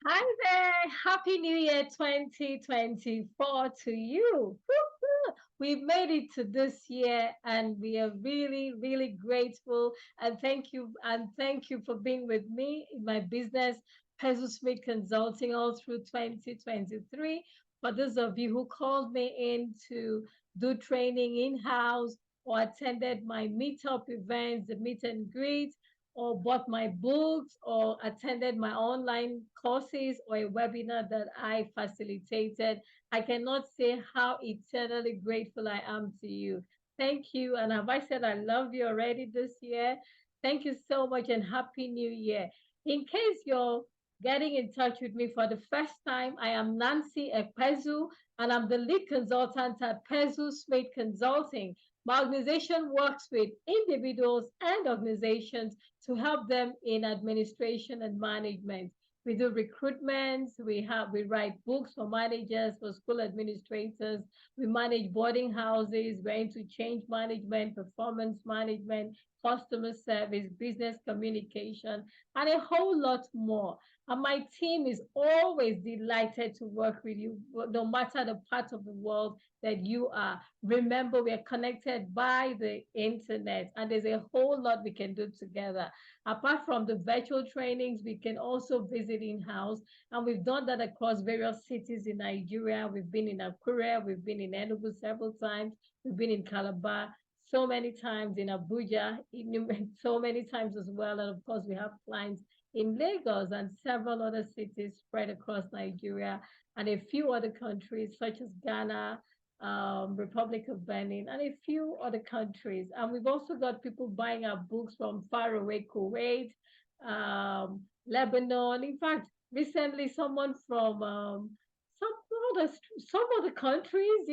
Hi there. Happy New Year 2024 to you. Woo-hoo. We've made it to this year and we are really, really grateful. And thank you for being with me in my business, Peso Smith Consulting, all through 2023. For those of you who called me in to do training in-house or attended my meetup events, the meet and greet, or bought my books or attended my online courses or a webinar that I facilitated, I cannot say how eternally grateful I am to you. Thank you. And have I said I love you already this year? Thank you so much and Happy New Year. In case you're getting in touch with me for the first time, I am Nancy Ekpezu and I'm the lead consultant at Pezu Smith Consulting. My organization works with individuals and organizations to help them in administration and management. We do recruitments, we write books for managers, for school administrators, we manage boarding houses, we're into change management, performance management, customer service, business communication, and a whole lot more. And my team is always delighted to work with you, no matter the part of the world that you are. Remember, we are connected by the internet, and there's a whole lot we can do together. Apart from the virtual trainings, we can also visit in-house, and we've done that across various cities in Nigeria. We've been in Akure, we've been in Enugu several times, we've been in Calabar so many times, in Abuja, so many times as well. And of course, we have clients in Lagos and several other cities spread across Nigeria and a few other countries such as Ghana, Republic of Benin, and a few other countries. And we've also got people buying our books from faraway Kuwait, Lebanon. In fact, recently someone from some other some other countries,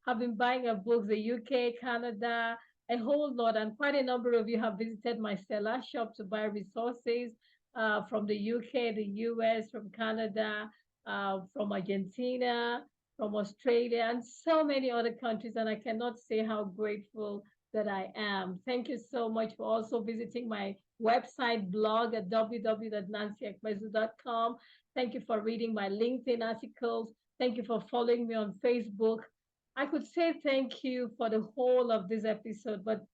have been buying our books. The UK, Canada, a whole lot, and quite a number of you have visited my Stella shop to buy resources from the UK, the US, from Canada, from Argentina, from Australia, and so many other countries. And I cannot say how grateful that I am. Thank you so much for also visiting my website blog at www.nancyekmezu.com. Thank you for reading my LinkedIn articles. Thank you for following me on Facebook. I could say thank you for the whole of this episode, but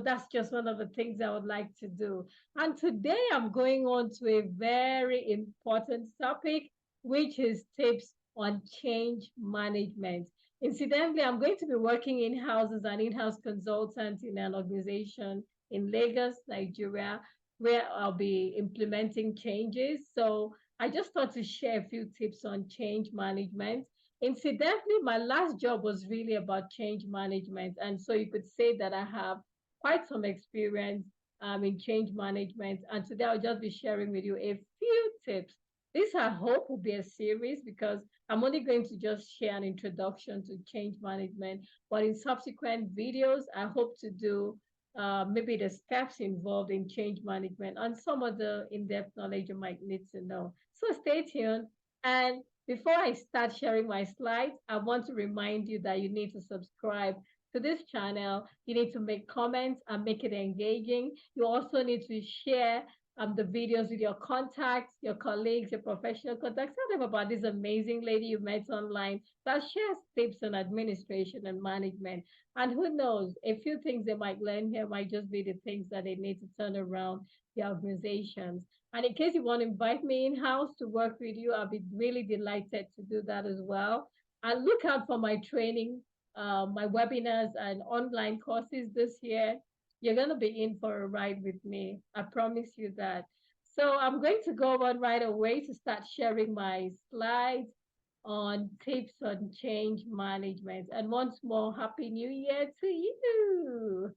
that's just one of the things I would like to do. And today I'm going on to a very important topic, which is tips on change management. Incidentally, I'm going to be working in house as an in house consultant in an organization in Lagos, Nigeria, where I'll be implementing changes. So I just thought to share a few tips on change management. Incidentally, my last job was really about change management. And so you could say that I have quite some experience in change management. And today I'll just be sharing with you a few tips. This, I hope, will be a series because I'm only going to just share an introduction to change management. But in subsequent videos, I hope to do maybe the steps involved in change management and some of the in-depth knowledge you might need to know. So stay tuned. And before I start sharing my slides, I want to remind you that you need to subscribe to this channel. You need to make comments and make it engaging. You also need to share the videos with your contacts, your colleagues, your professional contacts. Tell them about this amazing lady you met online that shares tips on administration and management. And who knows, a few things they might learn here might just be the things that they need to turn around the organizations. And in case you want to invite me in-house to work with you, I'll be really delighted to do that as well. And look out for my training, my webinars and online courses this year. You're going to be in for a ride with me. I promise you that. So I'm going to go on right away to start sharing my slides on tips on change management. And once more, Happy New Year to you.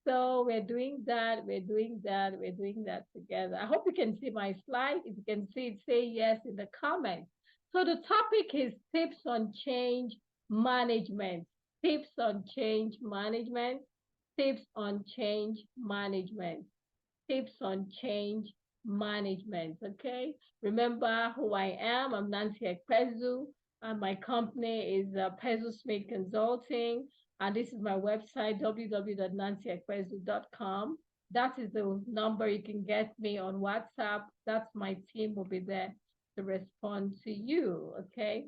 So we're doing that, we're doing that, we're doing that together. I hope you can see my slide. If you can see it, say yes in the comments. So the topic is tips on change management. Tips on change management. Tips on change management. Tips on change management. Okay. Remember who I am. I'm Nancy Ekpezu. And my company is Pezu Smith Consulting. And this is my website, www.nancyekpezu.com. That is the number you can get me on WhatsApp. That's my team will be there to respond to you. Okay.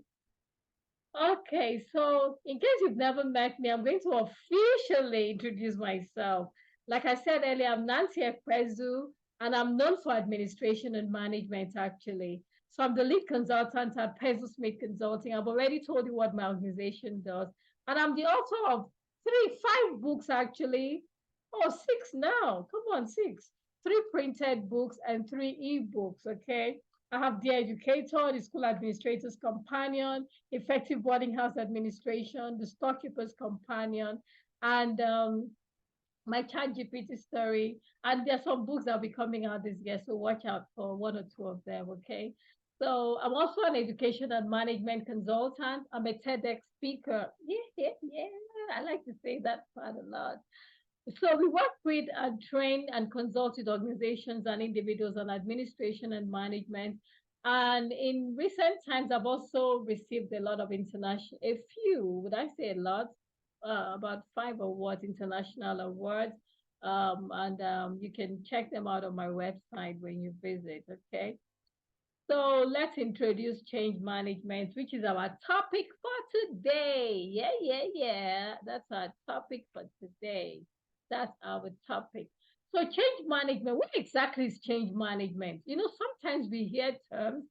Okay, so in case you've never met me, I'm going to officially introduce myself. Like I said earlier, I'm Nancy Ekwezu, and I'm known for administration and management, actually. So I'm the lead consultant at Pezu Smith Consulting. I've already told you what my organization does. And I'm the author of five books, actually. Oh, six now. Come on, six. Three printed books and three e-books, okay? I have The Educator, The School Administrator's Companion, Effective Boarding House Administration, The Storekeeper's Companion, and my ChatGPT story. And there's some books that'll be coming out this year, so watch out for one or two of them, okay? So I'm also an education and management consultant. I'm a TEDx speaker. Yeah, yeah, yeah. I like to say that part a lot. So we work with and train and consult with organizations and individuals on administration and management. And in recent times, I've also received a lot of international, a few, would I say a lot? About five awards, international awards. And you can check them out on my website when you visit, okay? So let's introduce change management, which is our topic for today. Yeah, yeah, yeah. That's our topic for today. That's our topic. So change management, what exactly is change management? You know, sometimes we hear terms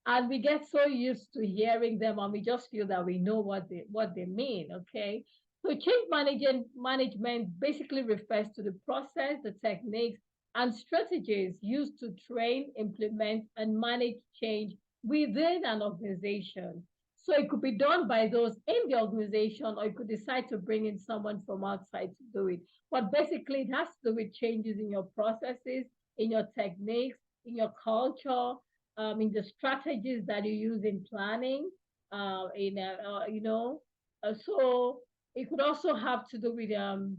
and we get so used to hearing them and we just feel that we know what they mean, okay? So change management basically refers to the process, the techniques, and strategies used to train, implement, and manage change within an organization. So it could be done by those in the organization, or you could decide to bring in someone from outside to do it. But basically, it has to do with changes in your processes, in your techniques, in your culture, in the strategies that you use in planning, in you know. So it could also have to do with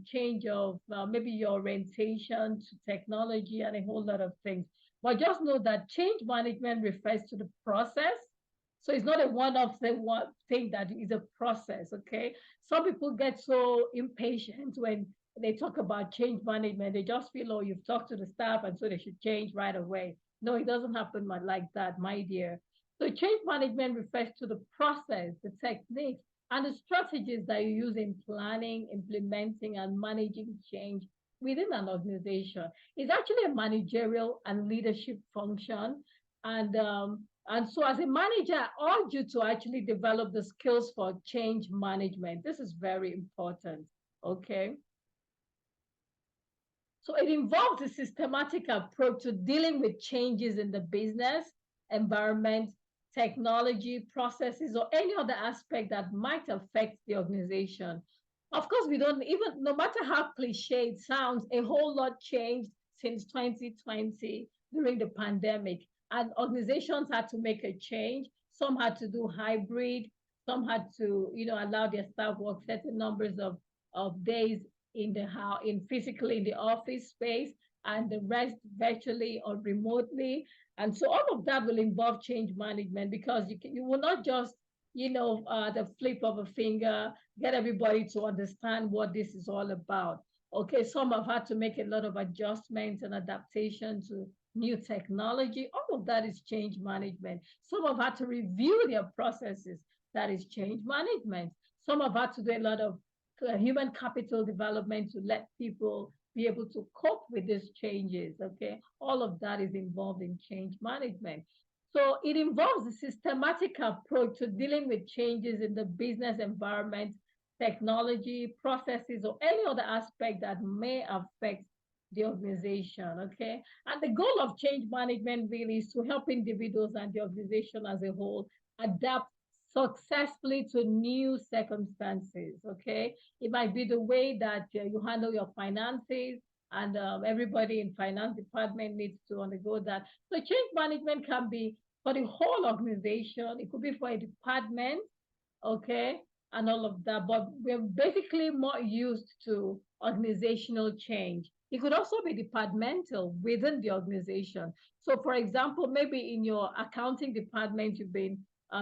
change of maybe your orientation to technology and a whole lot of things. But just know that change management refers to the process. So it's not a one-off thing that is a process, okay? Some people get so impatient when they talk about change management. They just feel, oh, you've talked to the staff and so they should change right away. No, it doesn't happen like that, my dear. So change management refers to the process, the techniques, and the strategies that you use in planning, implementing, and managing change within an organization. It's actually a managerial and leadership function. And so as a manager, I urge you to actually develop the skills for change management. This is very important. Okay. So it involves a systematic approach to dealing with changes in the business, environment, technology, processes, or any other aspect that might affect the organization. Of course, we don't even, no matter how cliche it sounds, a whole lot changed since 2020 during the pandemic. And organizations had to make a change. Some had to do hybrid, some had to, allow their staff work certain numbers of days in the house, in physically in the office space, and the rest virtually or remotely. And so all of that will involve change management because you will not just, the flip of a finger, get everybody to understand what this is all about. Okay, some have had to make a lot of adjustments and adaptation to new technology. All of that is change management. Some have had to review their processes. That is change management. Some have had to do a lot of human capital development to let people be able to cope with these changes. Okay, all of that is involved in change management. So it involves a systematic approach to dealing with changes in the business environment, technology, processes, or any other aspect that may affect the organization. Okay, and the goal of change management really is to help individuals and the organization as a whole adapt successfully to new circumstances. Okay, it might be the way that you handle your finances, and everybody in finance department needs to undergo that. So change management can be for the whole organization. It could be for a department, okay, and all of that. But we're basically more used to organizational change. It could also be departmental within the organization. So, for example, maybe in your accounting department, you've been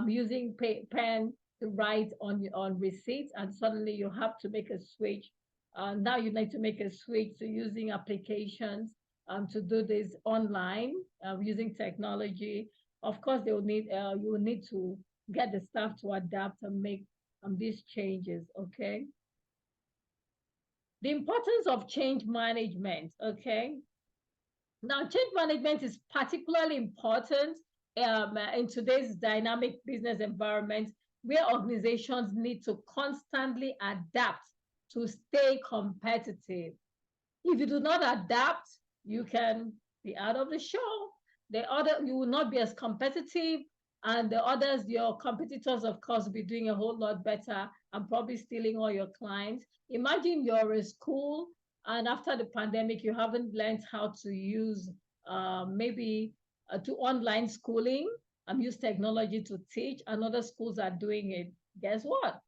using pen to write on receipts, and suddenly you have to make a switch Now you need to make a switch to using applications to do this online using technology. Of course, they will need you will need to get the staff to adapt and make these changes. Okay. The importance of change management. Okay. Now, change management is particularly important in today's dynamic business environment where organizations need to constantly adapt to stay competitive. If you do not adapt, you can be out of the show. You will not be as competitive, and the others, your competitors, of course, will be doing a whole lot better and probably stealing all your clients. Imagine you're a school, and after the pandemic, you haven't learned how to use maybe to online schooling and use technology to teach, and other schools are doing it. Guess what?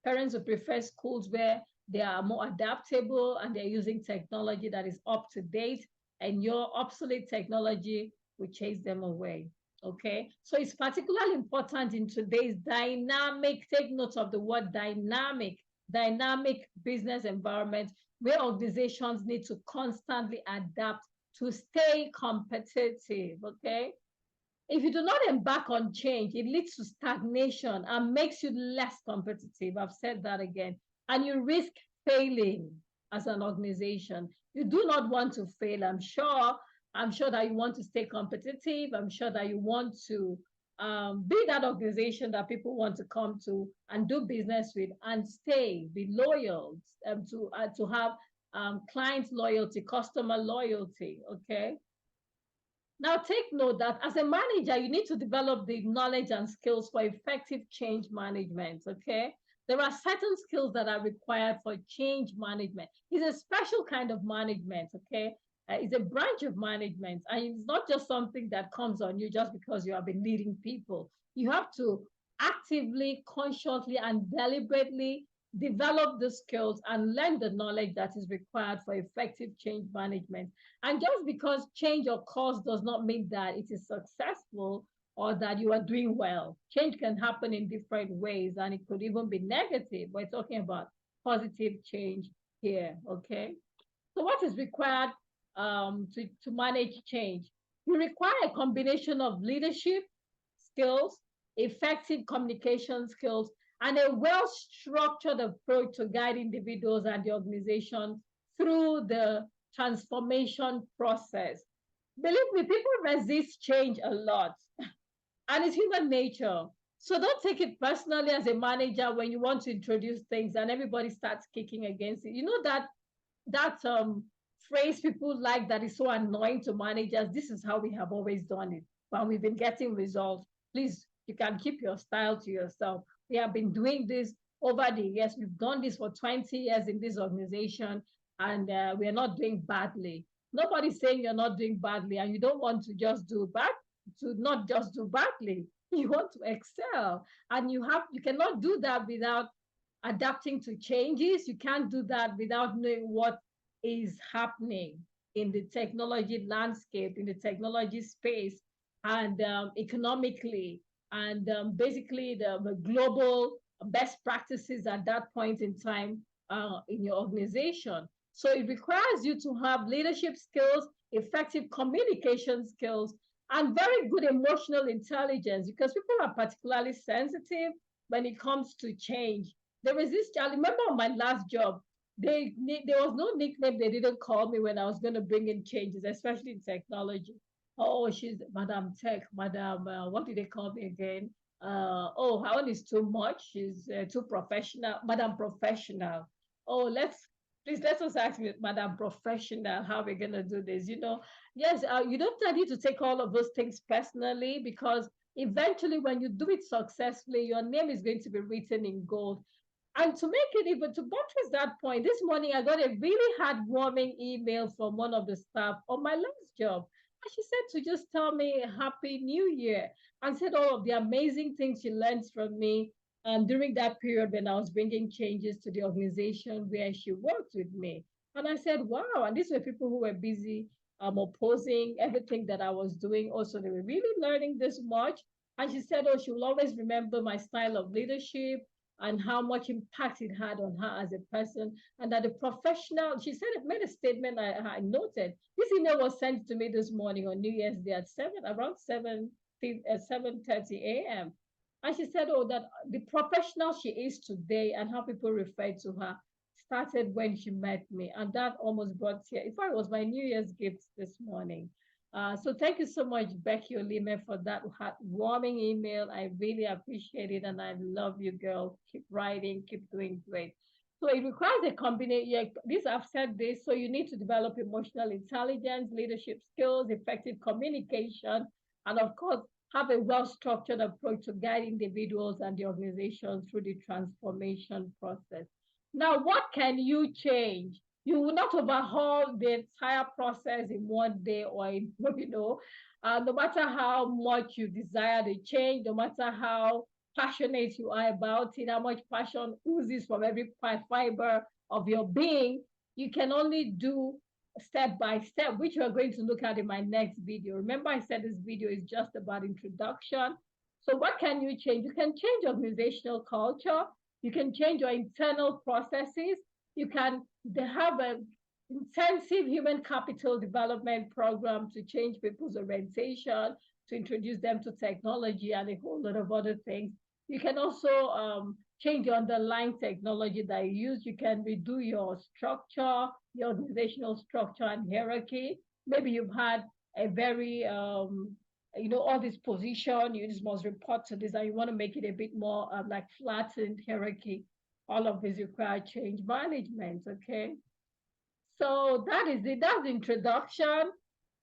Parents would prefer schools where they are more adaptable and they're using technology that is up to date, and your obsolete technology will chase them away. Okay, so it's particularly important in today's dynamic, take note of the word dynamic business environment where organizations need to constantly adapt to stay competitive. Okay, if you do not embark on change, it leads to stagnation and makes you less competitive. I've said that again. And you risk failing as an organization. You do not want to fail. I'm sure that you want to stay competitive. I'm sure that you want to be that organization that people want to come to and do business with and stay, be loyal to have client loyalty, customer loyalty. Okay. Now, take note that as a manager, you need to develop the knowledge and skills for effective change management. Okay. There are certain skills that are required for change management. It's a special kind of management. Okay. It's a branch of management. And it's not just something that comes on you just because you have been leading people. You have to actively, consciously, and deliberately develop the skills and learn the knowledge that is required for effective change management. And just because change occurs does not mean that it is successful or that you are doing well. Change can happen in different ways and it could even be negative. We're talking about positive change here, okay? So what is required to manage change? You require a combination of leadership skills, effective communication skills, and a well-structured approach to guide individuals and the organization through the transformation process. Believe me, people resist change a lot, and it's human nature. So don't take it personally as a manager when you want to introduce things and everybody starts kicking against it. You know that phrase people like that is so annoying to managers. This is how we have always done it, but we've been getting results. Please, you can keep your style to yourself. We have been doing this over the years. We've done this for 20 years in this organization, and we are not doing badly. Nobody's saying you're not doing badly, and you don't want to just do bad, to not just do badly. You want to excel, and you cannot do that without adapting to changes. You can't do that without knowing what is happening in the technology landscape, in the technology space, and economically, and basically the global best practices at that point in time in your organization. So it requires you to have leadership skills, effective communication skills, and very good emotional intelligence because people are particularly sensitive when it comes to change. There was this, I remember on my last job, there was no nickname they didn't call me when I was going to bring in changes, especially in technology. Oh, she's Madam Tech, Madam, what do they call me again? Oh, her own is too much. She's too professional, Madam Professional. Oh, please let us ask me, Madam Professional, how we're gonna do this. Yes, you don't need to take all of those things personally because eventually, when you do it successfully, your name is going to be written in gold. And to make it even to buttress that point, this morning I got a really heartwarming email from one of the staff on my last job. And she said to just tell me Happy New Year and said all of the amazing things she learned from me during that period when I was bringing changes to the organization where she worked with me. And I said, wow. And these were people who were busy opposing everything that I was doing. Also, they were really learning this much. And she said, oh, she will always remember my style of leadership and how much impact it had on her as a person, and that the professional, she said, it made a statement I noted. This email was sent to me this morning on New Year's Day at around 7:30 a.m. And she said, oh, that the professional she is today and how people refer to her started when she met me. And that almost brought tears. In fact, it was my New Year's gift this morning. So thank you so much, Becky Olime, for that heartwarming email. I really appreciate it, and I love you, girl. Keep writing, keep doing great. So it requires a combination. Yeah, this I've said this. So you need to develop emotional intelligence, leadership skills, effective communication, and of course, have a well-structured approach to guide individuals and the organization through the transformation process. Now, what can you change? You will not overhaul the entire process in one day or in, no matter how much you desire the change, no matter how passionate you are about it, how much passion oozes from every fiber of your being, you can only do step by step, which we're going to look at in my next video. Remember, I said this video is just about introduction. So what can you change? You can change organizational culture. You can change your internal processes. You can have an intensive human capital development program to change people's orientation, to introduce them to technology and a whole lot of other things. You can also change the underlying technology that you use. You can redo your structure, your organizational structure and hierarchy. Maybe you've had a very, all this position, you just must report to this, and you want to make it a bit more like flattened hierarchy. All of this require change management, okay? So that is it. That's the introduction.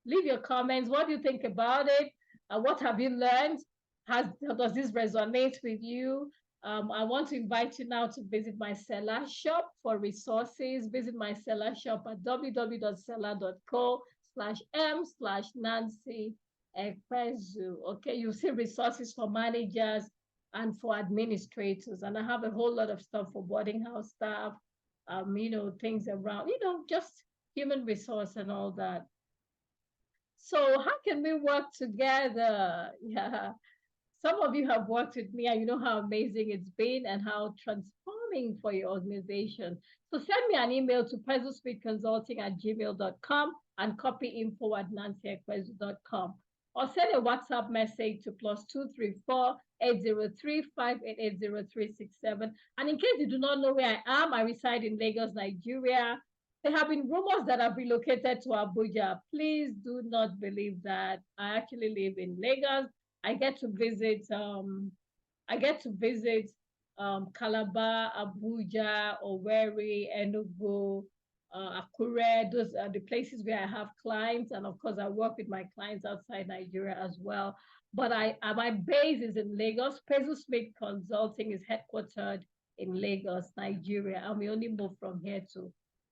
Leave your comments. What do you think about it? What have you learned? Does this resonate with you? I want to invite you now to visit my Seller shop for resources. Visit my Seller shop at www.seller.co/m/Nancy Ekpezu. Okay, you see resources for managers and for administrators. And I have a whole lot of stuff for boarding house staff, things around, just human resource and all that. So how can we work together? Yeah. Some of you have worked with me and you know how amazing it's been and how transforming for your organization. So send me an email to pezzlespeedconsulting@gmail.com and copy info@nancyekwezu.com, or send a WhatsApp message to +234-803-588-0367. And in case you do not know where I am, I reside in Lagos, Nigeria. There have been rumors that I've relocated to Abuja. Please do not believe that. I actually live in Lagos. I get to visit Calabar, Abuja, Owerri, Enugu, Akure. Those are the places where I have clients, and of course I work with my clients outside Nigeria as well. But my base is in Lagos. Pezzle Smith Consulting is headquartered in Lagos, Nigeria, and we only move from here to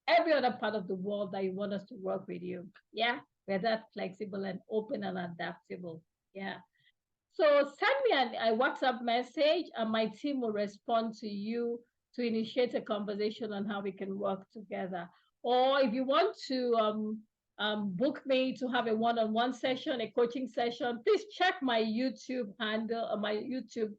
every other part of the world that you want us to work with you. Yeah, we're that flexible and open and adaptable. Yeah. So send me a WhatsApp message and my team will respond to you to initiate a conversation on how we can work together. Or if you want to book me to have a one-on-one session, a coaching session, please check my YouTube handle, my YouTube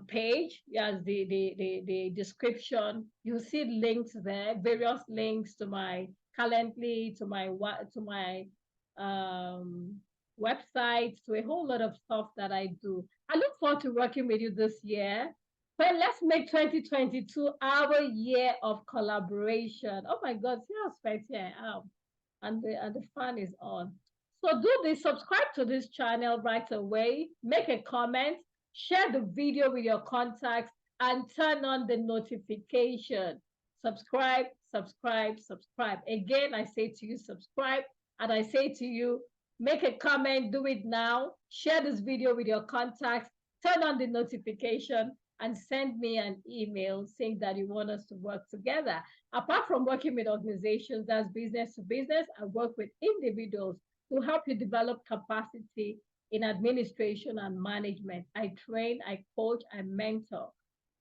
page. Yes, the description. You'll see links there, various links to my Calendly, to my website, to a whole lot of stuff that I do. I look forward to working with you this year. But let's make 2022 our year of collaboration. Oh my God, see how spicy I am. And the fun is on. So do this, subscribe to this channel right away, make a comment, share the video with your contacts, and turn on the notification. Subscribe, subscribe, subscribe. Again, I say to you, subscribe, and I say to you, make a comment, do it now, share this video with your contacts, turn on the notification, and send me an email saying that you want us to work together. Apart from working with organizations, that's business to business, I work with individuals to help you develop capacity in administration and management. I train, I coach, I mentor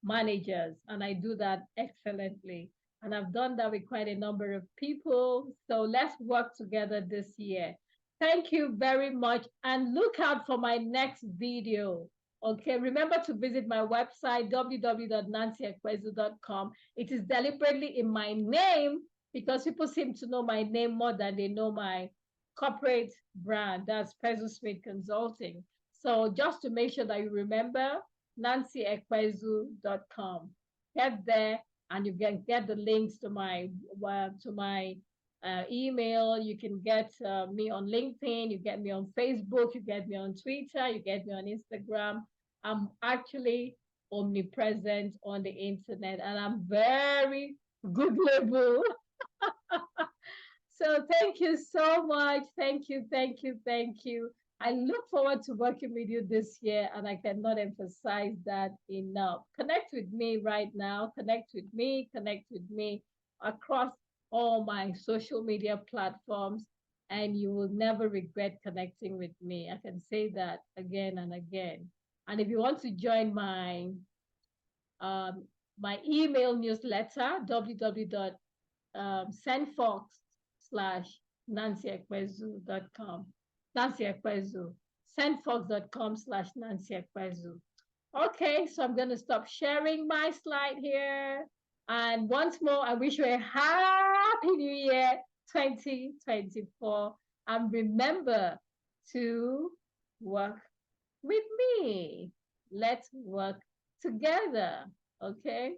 managers, and I do that excellently. And I've done that with quite a number of people. So let's work together this year. Thank you very much, and look out for my next video. Okay, remember to visit my website, www.nancyekwezu.com. It is deliberately in my name because people seem to know my name more than they know my corporate brand. That's Kwezu Smith Consulting. So just to make sure that you remember, nancyekwezu.com. Get there and you can get the links to my email. You can get me on LinkedIn. You get me on Facebook. You get me on Twitter. You get me on Instagram. I'm actually omnipresent on the internet and I'm very Googleable. So thank you so much. Thank you, thank you, thank you. I look forward to working with you this year, and I cannot emphasize that enough. Connect with me right now. Connect with me across all my social media platforms, and you will never regret connecting with me. I can say that again and again. And if you want to join um, my email newsletter, www.sendfox slash nancyekwezu.com. Nancy Ekwezu. Sendfox.com slash Nancy Ekwezu. Okay, so I'm going to stop sharing my slide here. And once more, I wish you a happy new year 2024. And remember to work with me. Let's work together. Okay?